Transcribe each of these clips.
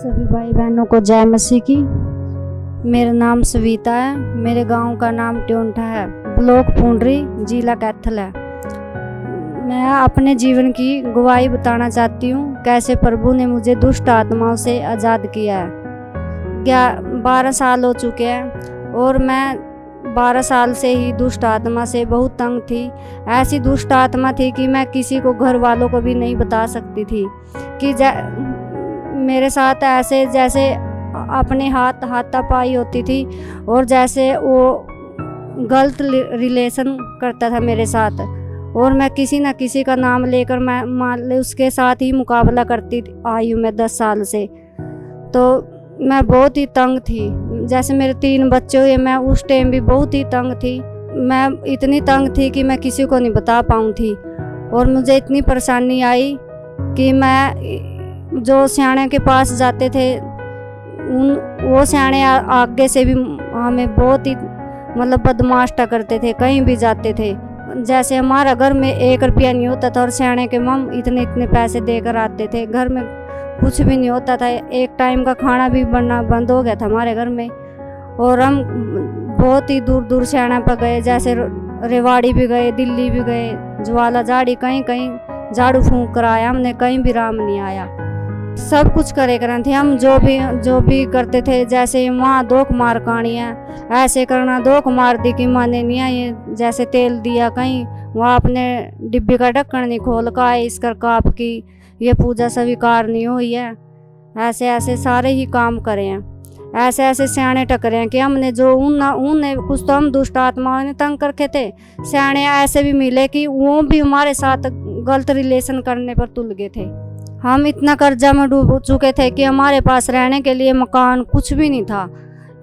सभी भाई बहनों को जय मसीह की। मेरा नाम सविता है। मेरे गांव का नाम ट्योंठा है, ब्लॉक पुंडरी, जिला कैथल है। मैं अपने जीवन की गवाही बताना चाहती हूँ, कैसे प्रभु ने मुझे दुष्ट आत्माओं से आज़ाद किया है। 12 साल हो चुके हैं और मैं 12 साल से ही दुष्ट आत्मा से बहुत तंग थी। ऐसी दुष्ट आत्मा थी कि मैं किसी को, घर वालों को भी नहीं बता सकती थी कि मेरे साथ ऐसे जैसे अपने हाथापाई होती थी और जैसे वो गलत रिलेशन करता था मेरे साथ, और मैं किसी न किसी का नाम लेकर मैं मान ले उसके साथ ही मुकाबला करती आई हूँ मैं 10 साल से। तो मैं बहुत ही तंग थी। जैसे मेरे 3 बच्चे हुए, मैं उस टाइम भी बहुत ही तंग थी। मैं इतनी तंग थी कि मैं किसी को नहीं बता पाऊँ थी, और मुझे इतनी परेशानी आई कि मैं जो सियाने के पास जाते थे वो सियाने आगे से भी हमें बहुत ही मतलब बदमाशता करते थे। कहीं भी जाते थे, जैसे हमारा घर में 1 रुपया नहीं होता था और सियाने के मम इतने इतने पैसे देकर आते थे। घर में कुछ भी नहीं होता था, एक टाइम का खाना भी बनना बंद हो गया था हमारे घर में। और हम बहुत ही दूर दूर सियाना पर गए, जैसे रेवाड़ी भी गए, दिल्ली भी गए, ज्वाला झाड़ी, कहीं कहीं झाड़ू फूंक कर आया हमने, कहीं भी राम नहीं आया। सब कुछ करे करन थे हम, जो भी करते थे। जैसे वहाँ दोख मार कहानी है, ऐसे करना, दोख मार दी कि माने नहीं ये, जैसे तेल दिया कहीं, वहाँ अपने डिब्बे का ढक्कन नहीं खोल का है, इस कर काप की ये पूजा स्वीकार नहीं हुई है। ऐसे ऐसे सारे ही काम करे हैं, ऐसे ऐसे सियाने टकरे हैं कि हमने जो उनने कुछ तो हम दुष्ट आत्माओं ने तंग करके थे। सियाने ऐसे भी मिले कि वो भी हमारे साथ गलत रिलेशन करने पर तुल गए थे। हम इतना कर्जा में डूब चुके थे कि हमारे पास रहने के लिए मकान कुछ भी नहीं था।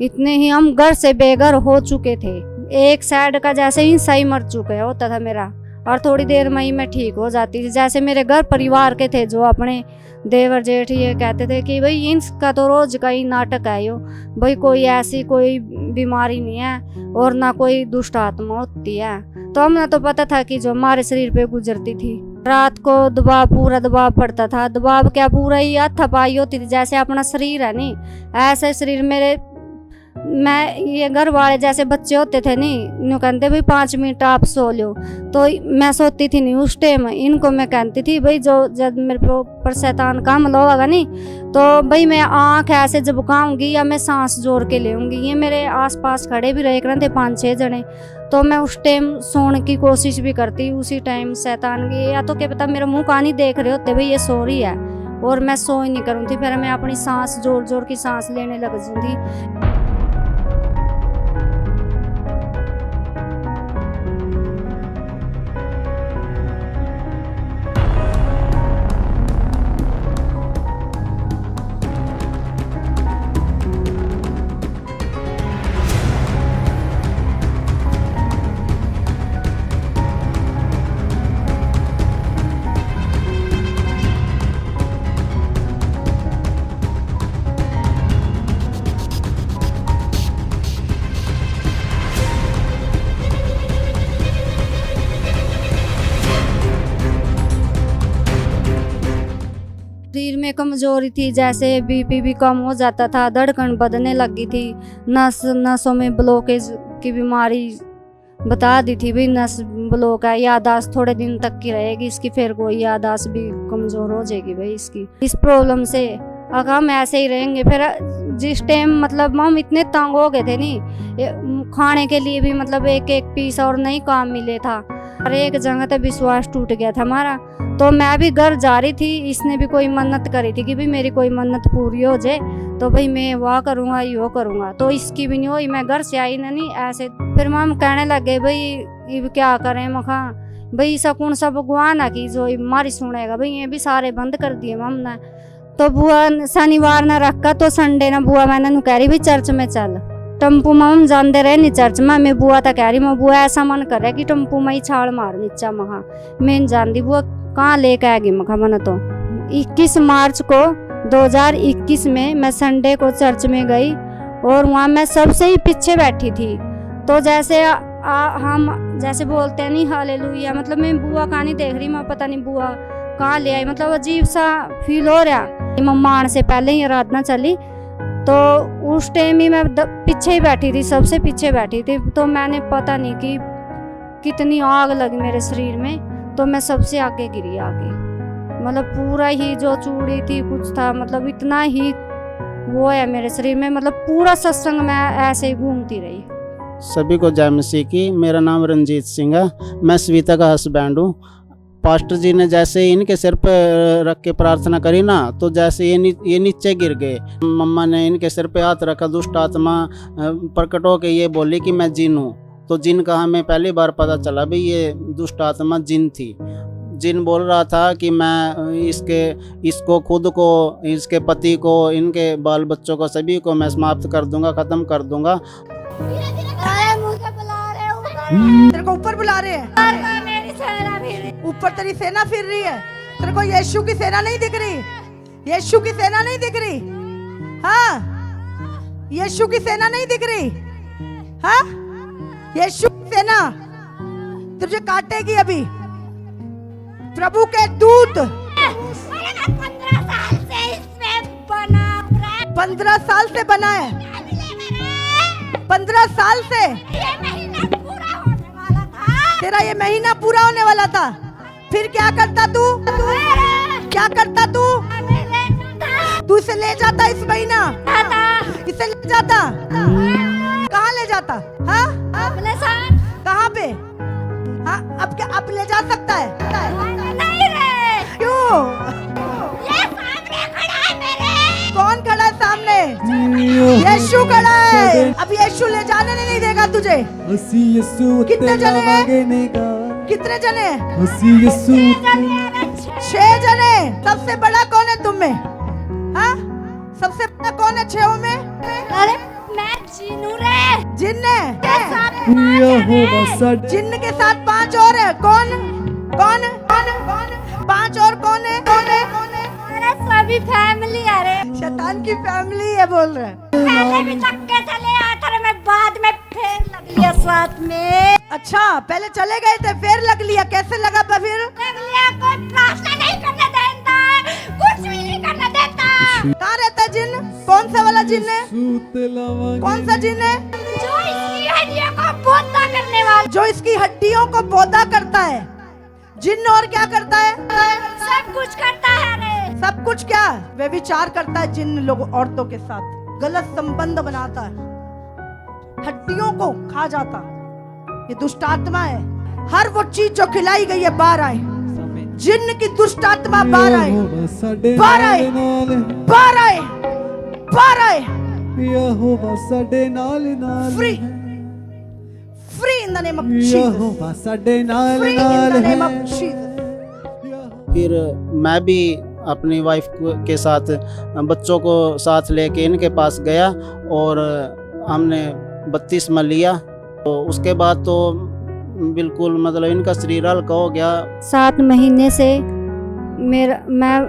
इतने ही हम घर से बेघर हो चुके थे। एक साइड का जैसे ही सही मर चुके होता था मेरा, और थोड़ी देर में ही मैं ठीक हो जाती थी। जैसे मेरे घर परिवार के थे जो अपने देवर जेठ ये कहते थे कि भाई इनका तो रोज का ही नाटक है यो, भाई कोई ऐसी कोई बीमारी नहीं है और ना कोई दुष्ट आत्मा होती है। तो हमें तो पता था कि जो हमारे शरीर पे गुजरती थी, रात को दबाव, पूरा दबाव पड़ता था। दबाव क्या, पूरा ही हाथापाई होती थी। जैसे अपना शरीर है नहीं, ऐसे शरीर मेरे, मैं ये घर वाले जैसे बच्चे होते थे नहीं, यूँ कहते भाई 5 मिनट आप सो लो, तो मैं सोती थी नहीं उस टाइम। इनको मैं कहती थी भाई जो जब मेरे पर शैतान का हमला होगा नहीं, तो भाई मैं आँख ऐसे झपकाऊंगी या मैं सांस जोड़ के लेऊंगी। ये मेरे आसपास खड़े भी रहे करते 5-6 जने, तो मैं उस टाइम सोने की कोशिश भी करती। उसी टाइम शैतान की, या तो क्या पता मेरा मुँह का नहीं देख रहे होते भाई ये सो रही है, और मैं सो ही नहीं करूँ थी। फिर मैं अपनी सांस जोर जोर की सांस लेने लग जाती। शरीर में कमजोरी थी, जैसे बीपी भी कम हो जाता था, धड़कन बढ़ने लगी थी, नसों में ब्लॉकेज की बीमारी बता दी थी, भी नस ब्लॉक है, याददाश्त थोड़े दिन तक की रहेगी इसकी, फिर कोई याददाश्त भी कमजोर हो जाएगी भाई इसकी। इस प्रॉब्लम से अगर हम ऐसे ही रहेंगे, फिर जिस टाइम मतलब हम इतने तंग हो गए थे नहीं, खाने के लिए भी मतलब एक पीस और नहीं काम मिले था, और एक जगह तो विश्वास टूट गया था हमारा। तो मैं भी घर जा रही थी, इसने भी कोई मन्नत करी थी कि भाई मेरी कोई मन्नत पूरी हो जाए तो भाई मैं वह करूँगा यो करूँगा, तो इसकी भी नहीं हुई। मैं घर से आई ना नहीं ऐसे, फिर हम कहने लगे भाई ये क्या करें, मखा भाई सकून सब भगवान है कि जो हमारी सुनेगा। भाई ये भी सारे बंद कर दिए हमने। तो बुआ शनिवार न रखा, तो संडे न बुआ मैंने कह रही भाई चर्च में चल। टम्पू में हम जाते रहे नहीं चर्च में, मैं बुआ तक कह रही मैं बुआ ऐसा मन कर रहा कि टम्पू में ही छाल मार नीचा। महा मैं जानती बुआ कहाँ लेके आएगी मखा मन। तो 21 मार्च को 2021 में मैं संडे को चर्च में गई, और वहाँ मैं सबसे ही पीछे बैठी थी। तो जैसे हम जैसे बोलते हैं नहीं हालेलुया, मतलब मैं बुआ कहाँ नहीं देख रही, मैं पता नहीं बुआ कहाँ ले आई, मतलब अजीब सा फील हो रहा। मम्मा आने से पहले ही आराधना चली, तो उस टाइम ही मैं पीछे ही बैठी थी, सबसे पीछे बैठी थी। तो मैंने पता नहीं कि कितनी आग लगी मेरे शरीर में, तो मैं सबसे आगे गिरी आगे। मतलब पूरा ही जो चूड़ी थी कुछ था, मतलब इतना ही वो है मेरे शरीर में, मतलब पूरा सत्संग में ऐसे ही घूमती रही। सभी को जय मसीह की। मेरा नाम रंजीत सिंह है, मैं सविता का हस्बैंड हूँ। पास्टर जी ने जैसे इनके सिर पर रख के प्रार्थना करी ना, तो जैसे ये नीचे गिर गए। मम्मा ने इनके सिर पे हाथ रखा, दुष्ट आत्मा प्रकट होकर ये बोली कि मैं जिन हूँ। तो जिन का हमें पहली बार पता चला भी ये दुष्ट आत्मा जिन थी। जिन बोल रहा था कि मैं इसको खुद को, इसके पति को, इनके बाल बच्चों को, सभी को मैं समाप्त कर दूंगा, ख़त्म कर दूंगा। तेरे को ऊपर बुला रहे हैं, ऊपर तेरी सेना फिर रही है। तेरे को यीशु की सेना नहीं दिख रही? यीशु की सेना नहीं दिख रही? हाँ, यीशु की सेना नहीं दिख रही? हाँ, यीशु की सेना तुझे काटेगी अभी। प्रभु के दूत 15 साल से बना है, 15 साल से तेरा ये महीना पूरा होने वाला था। फिर क्या करता तू? क्या करता तू? तू इसे ले जाता इस महीना, इसे ले जाता। कहाँ ले जाता? हाँ, अपने साथ। कहाँ पे? हाँ, अब क्या अब ले जा सकता है? नहीं रे। क्यों? ये सामने खड़ा है मेरे। कौन खड़ा है सामने? यीशु खड़ा है। अब यीशु ले जाने नहीं देगा तुझे। कितने जने हैं? कितने जने हैं? 6 जने। सबसे बड़ा कौन है तुम में? हाँ, सबसे बड़ा कौन है 6 में? अरे मैं जिन्नू रे। जिन्न है। यहोवा जिन्न के साथ 5 और है। कौन कौन कौन कौन? 5 और कौन है? कौन है? कौन है? अरे सभी फैमिली। अरे शैतान की फैमिली है बोल रहे। पहले भी धक्के चले आते रहे, मैं बाद में फिर लग लिया साथ में। अच्छा, पहले चले गए थे फिर लग लिया। कैसे लगा फिर? लग लिया। कोई प्रार्थना नहीं करने देता, कुछ भी नहीं करने देता। कहाँ रहता है जिन्न? कौन सा वाला जिन्न है? कौन सा जिन्न है? जो इसकी हड्डियों को बोधा करने वाला, जो इसकी हड्डियों को बोधा करता है। जिन्न और क्या करता है? सब कुछ करता है। रे सब कुछ क्या? वे विचार करता है जिन्न लोगों औरतों के साथ, गलत संबंध बनाता है, हड्डियों को खा जाता। ये दुष्ट आत्मा है। हर वो चीज जो खिलाई गई है बाहर आए। जिन्न की दुष्ट आत्मा बाहर आए, बाहर आए, बाहर आए, बाहर आए। Free, free in the name of Jesus, free in the name of Jesus. फिर मैं भी अपनी वाइफ के साथ, बच्चों को साथ लेके इनके पास गया और हमने बपतिस्मा लिया। तो उसके बाद तो बिल्कुल मतलब इनका शरीर हल्का हो गया। 7 महीने से मैं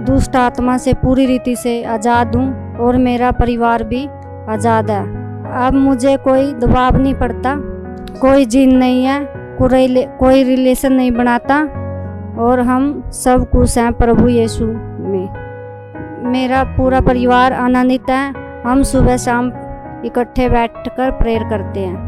दुष्ट आत्मा से पूरी रीति से आज़ाद हूँ और मेरा परिवार भी आज़ाद है। अब मुझे कोई दबाव नहीं पड़ता, कोई जिन नहीं है, कोई रिलेशन नहीं बनाता और हम सब खुश हैं प्रभु यीशु में। मेरा पूरा परिवार आनंदित है। हम सुबह शाम इकट्ठे बैठकर प्रेयर करते हैं।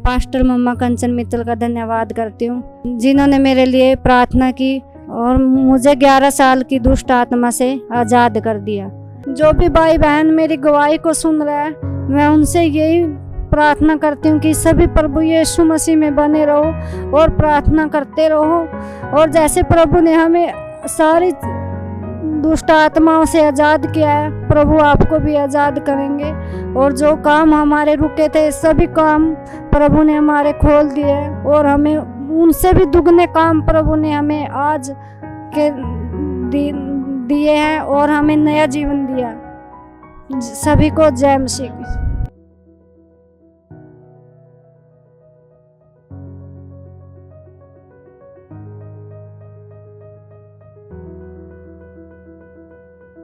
पास्टर मम्मा कंचन मित्तल का धन्यवाद करती हूँ, जिन्होंने मेरे लिए प्रार्थना की और मुझे 11 साल की दुष्ट आत्मा से आज़ाद कर दिया। जो भी भाई बहन मेरी गवाही को सुन रहा है, मैं उनसे यही प्रार्थना करती हूँ कि सभी प्रभु यीशु मसीह में बने रहो और प्रार्थना करते रहो। और जैसे प्रभु ने हमें सारी दुष्ट आत्माओं से आज़ाद किया है, प्रभु आपको भी आज़ाद करेंगे। और जो काम हमारे रुके थे, सभी काम प्रभु ने हमारे खोल दिए और हमें उनसे भी दुगने काम प्रभु ने हमें आज के दिए हैं और हमें नया जीवन दिया। सभी को जय मसीह की।